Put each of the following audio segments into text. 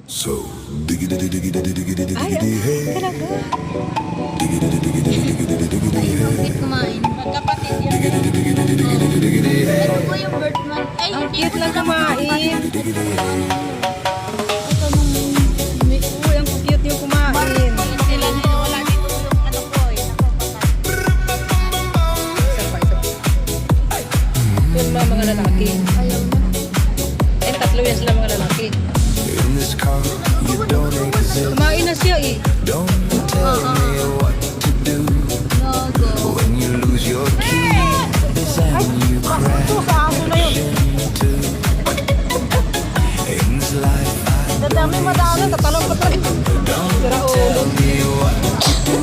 So, diggity diggity diggity diggity hey. Talaga. Diggity diggity diggity diggity hey. Bakit kumain? Magkapatid yan. Diggity diggity diggity diggity hey. Ano po yung Birdman? Ay, Ang hindi cute po lang sila kumain. Diggity hey. Ito nung Uy, ang cute yung kumain. sila na wala dito yung ano ko eh. Isa pa, isa pa. Yun mga lalaki. Ayaw na. Eh, tatlo yan sila mga lalaki. In this car, you don't exist. Kumain na siya eh. Don't tell me what to do No go. when you lose your keys and you crash Sa amo na yun. into in this life. Dadami madami, tatalong pa tayo. Sira ulo. Me what to do.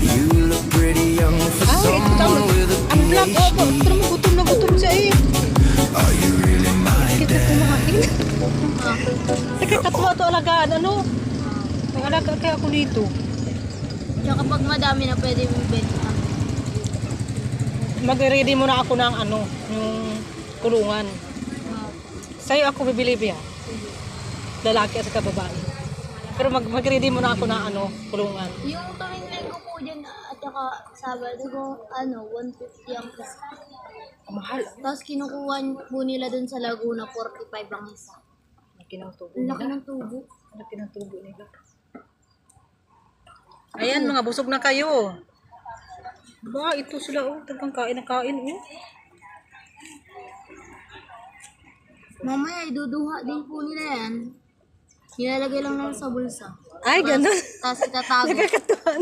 You look pretty young for Ay, ito tama. someone with a Ang vlog ko. Pero gutom na gutom siya eh. Are you really my Kita dad? kumain. Nakakatuwa to alagaan. Ano? Nag-alaga kaya ako dito. Tsaka pag madami na pwede mong benta. Mag-ready muna ako ng ano, yung kulungan. Sa'yo ako bibili biya. Lalaki at saka babae. Pero mag-ready muna ako ng ano, kulungan. Yung tuwing linggo po dyan at saka Sabado ko, 150 ang isa. Mahal. Tapos kinukuha po nila dun sa Laguna, 45 ang isa. Laki ng tubo Ang laki nila. ng tubo. Laki ng tubo nila. Ayan, mga busog na kayo. Ba, ito sila oh. Tagang kain na kain oh. Mamaya, iduduha din po nila yan. Nilalagay lang naman sa bulsa. Ay, ganun. Tapos itatago. Nakakatuwan.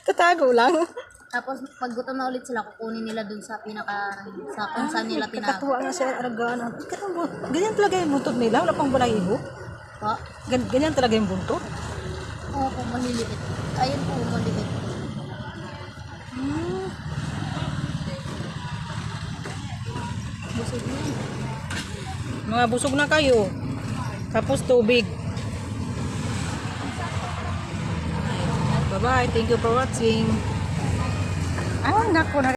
Tatago lang. Tapos pag gutom na ulit sila, kukunin nila dun sa sa kung saan nila tinago. Nakakatuwa nga siya, aragaan. Ganyan talaga yung buntot nila. Wala pang balahibo. Pa? Ganyan talaga yung buntot. Oo po, maliliit. Ayun po, maliliit. Busog na yun. Mga busog na kayo. Tapos tubig. Bye-bye. Thank you for watching. Ah, naku.